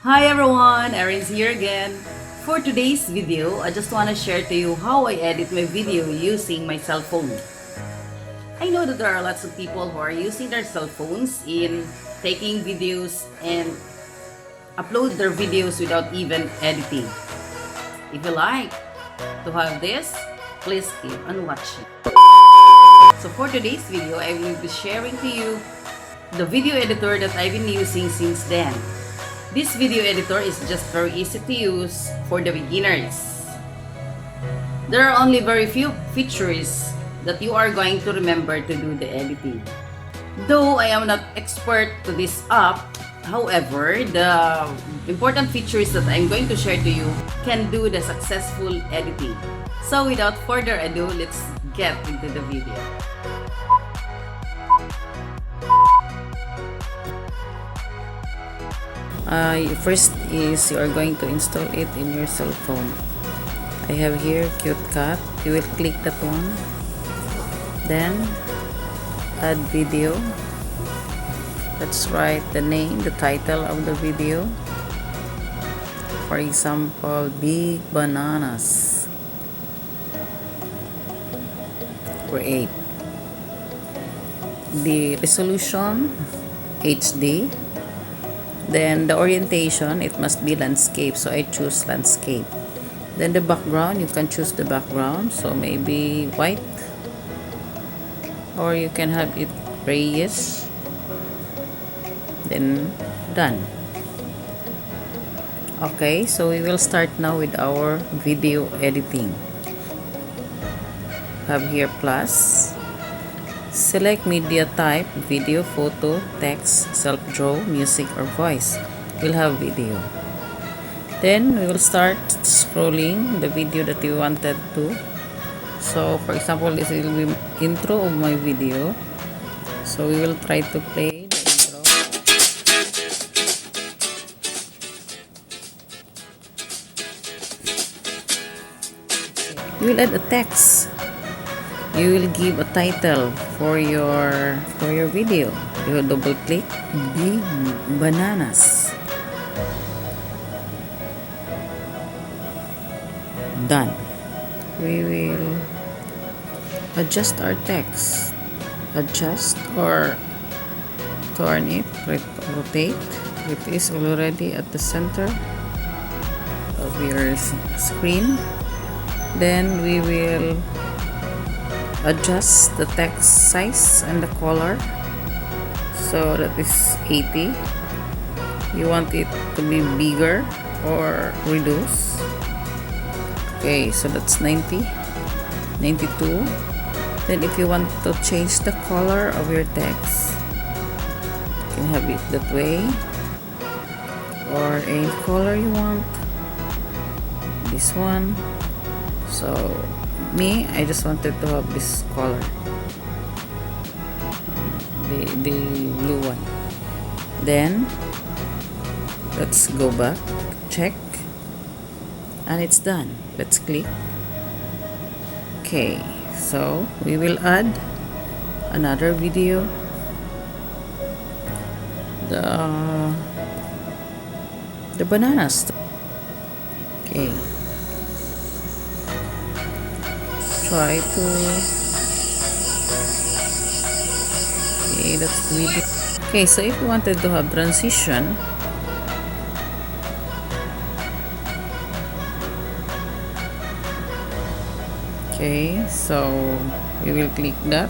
Hi everyone, Irene's here again. For today's video, I just want to share to you how I edit my video using my cell phone. I know that there are lots of people who are using their cell phones in taking videos and upload their videos without even editing. If you like to have this, please keep on watching. So for today's video, I will be sharing to you the video editor that I've been using since then. This video editor is just very easy to use for the beginners. There are only very few features that you are going to remember to do the editing. Though I am not expert to this app, however, the important features that I'm going to share to you can do the successful editing. So without further ado, let's get into the video. First is you are going to install it in your cell phone. I have here CuteCut. You will click that one. Then add video. Let's write the name, the title of the video. For example, Big Bananas. Create. The resolution HD. Then the orientation, it must be landscape, so I choose landscape. Then the background, you can choose the background, so maybe white, or you can have it grayish. Then done. Okay, so we will start now with our video editing. Have here plus. Select media type, video, photo, text, self-draw, music, or voice. We'll have video. Then we will start scrolling the video that you wanted to. So for example, this will be intro of my video. So we will try to play the intro. You will add a text. You will give a title for your video. You will double click Big Bananas. Done. We will adjust our text. Adjust or turn it, rotate. It is already at the center of your screen. Then we will adjust the text size and the color. So that is 80. You want it to be bigger or reduce. Okay, so that's 90, 92. Then if you want to change the color of your text, you can have it that way, or any color you want. This one. So me, I just wanted to have this color, the blue one. Then let's go back, check, and it's done. Let's click. Okay, so we will add another video, the bananas. Okay, try to, okay, that's the video. Okay, so if you wanted to have transition, okay, so we will click that.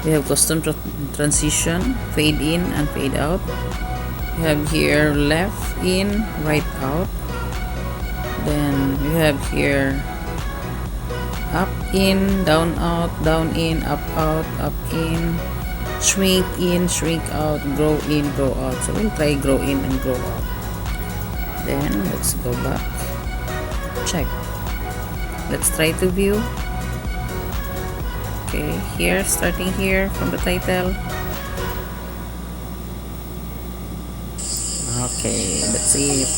We have custom transition, fade in and fade out. We have here left in, right out. Then we have here up in, down out, down in, up out, up in, shrink out, grow in, grow out. So we'll try grow in and grow out. Then let's go back, check. Let's try to view. Okay, here, starting here from the title. Okay, that's it.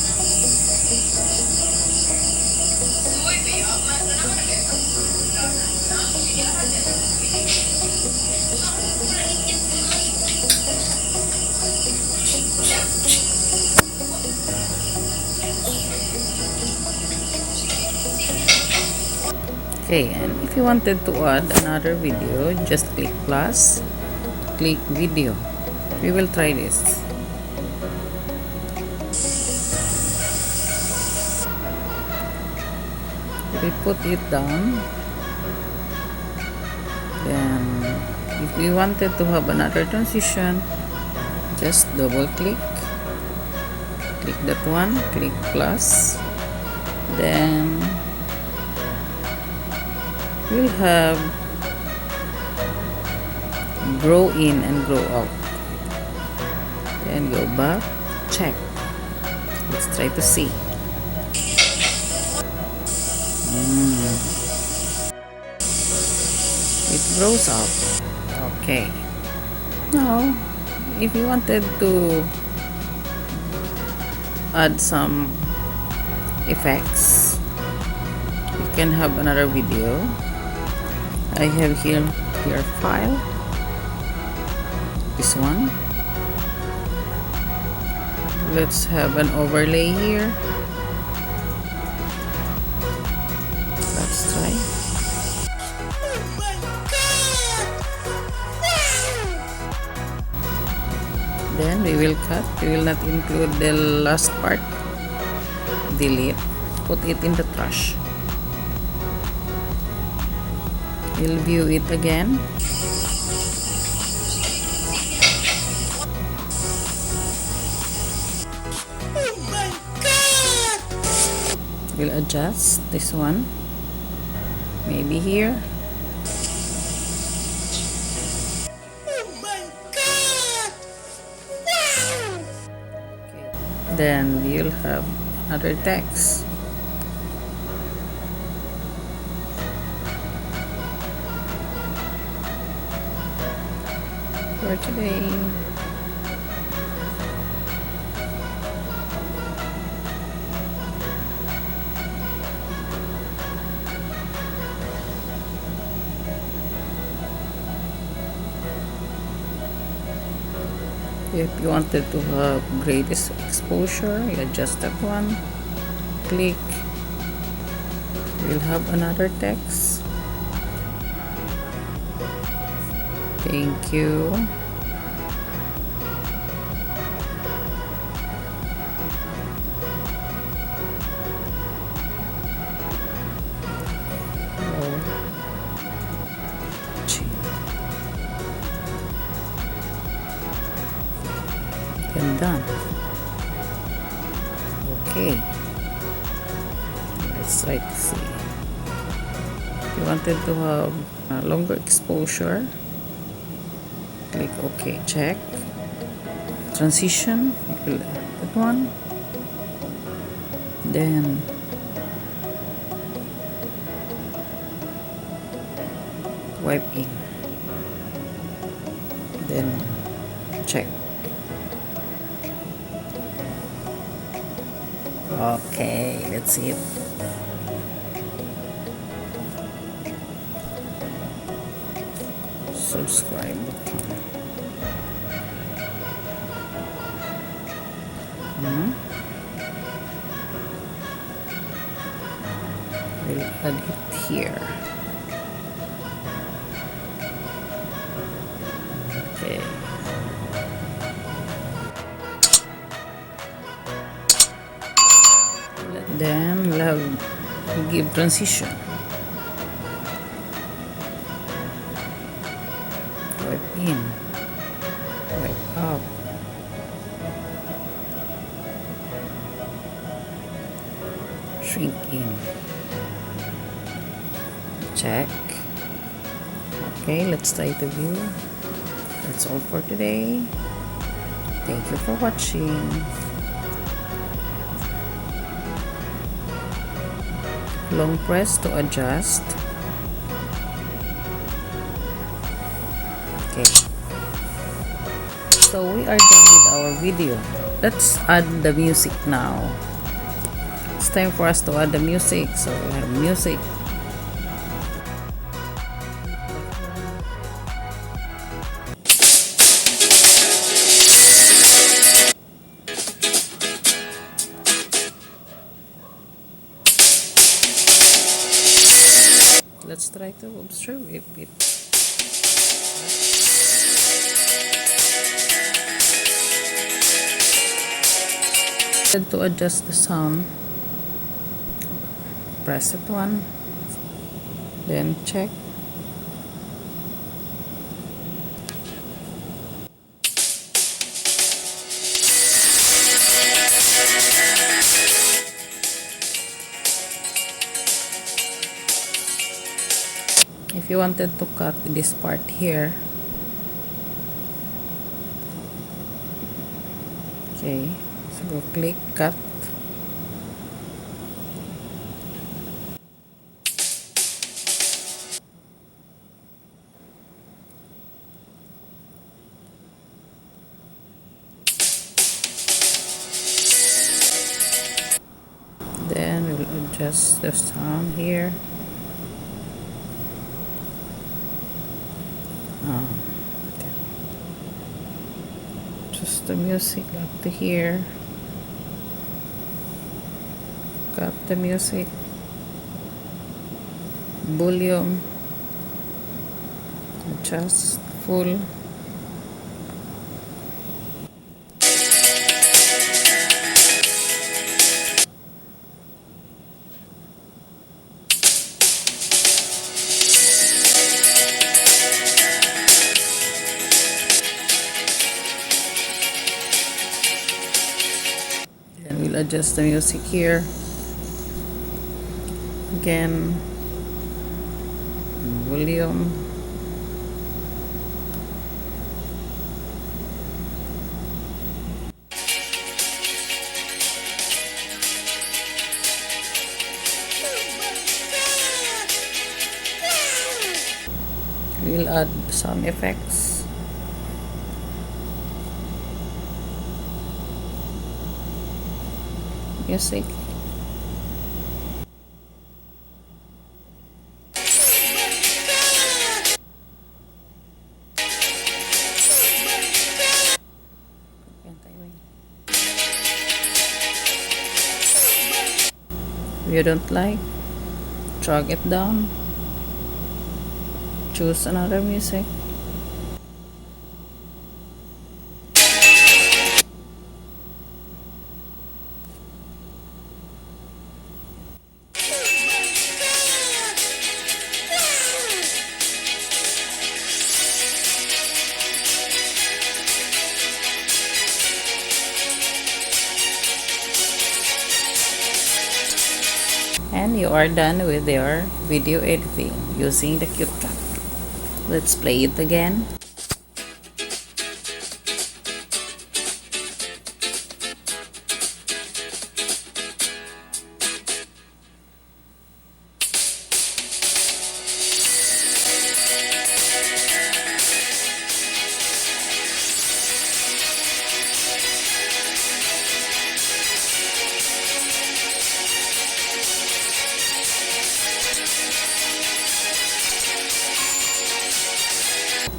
Okay, and if you wanted to add another video, just click plus, click video. We will try this. We put it down. Then if we wanted to have another transition, just double click that one, click plus, then we'll have grow in and grow out. Then go back, check. Let's try to see. It grows out. Okay. Now, if you wanted to add some effects, you can have another video. I have here file, this one. Let's have an overlay here. Let's try. Then we will cut. We will not include the last part. Delete. Put it in the trash. We'll view it again. We'll adjust this one. Maybe here. Then you'll have another text. For today. If you wanted to have greatest exposure, you adjust that one. Click. We'll have another text. Thank you. And done. Okay, let's try to see. If you wanted to have a longer exposure, click OK. Check transition, that one. Then wipe in. Then check. Okay, let's see it. Subscribe button. We'll add it here. Okay. Then we'll have give transition. Wipe in, wipe out. Shrink in. Check. Okay, let's try to view. That's all for today. Thank you for watching. Long press to adjust. Okay. So we are done with our video. Let's add the music now. It's time for us to add the music. So we have music. Let's try to observe if it. To adjust the sound, press it one, then check. If you wanted to cut this part here, okay, so click cut. Then we'll adjust the sound here. Just the music up to here. Cut the music. Volume. Adjust full. We'll adjust the music here again, volume, we'll add sound effects. Music. If you don't like, drag it down, choose another music. And you are done with your video editing using the CubeTrack. Let's play it again.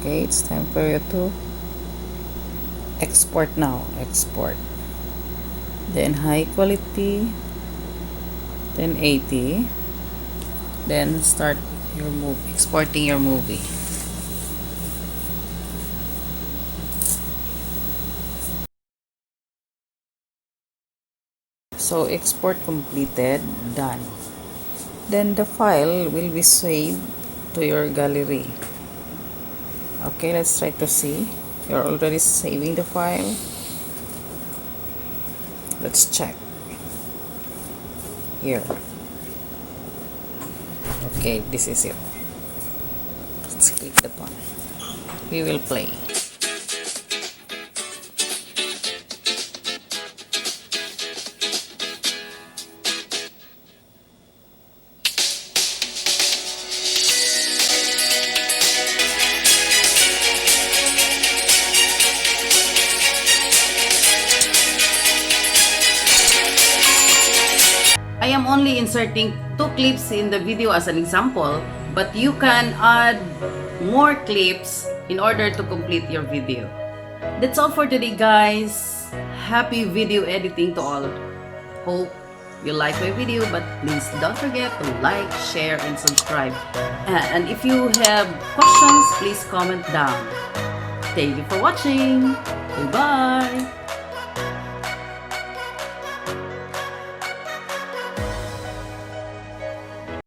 Okay, it's time for you to export now. Export. Then high quality. Then 80. Then start your movie. Exporting your movie. So export completed. Done. Then the file will be saved to your gallery. Okay, let's try to see. You're already saving the file. Let's check. Here. Okay, this is it. Let's click the button. We will play. I am only inserting 2 clips in the video as an example, but you can add more clips in order to complete your video. That's all for today, guys. Happy video editing to all. Hope you like my video, but please don't forget to like, share, and subscribe. And if you have questions, please comment down. Thank you for watching. Bye-bye.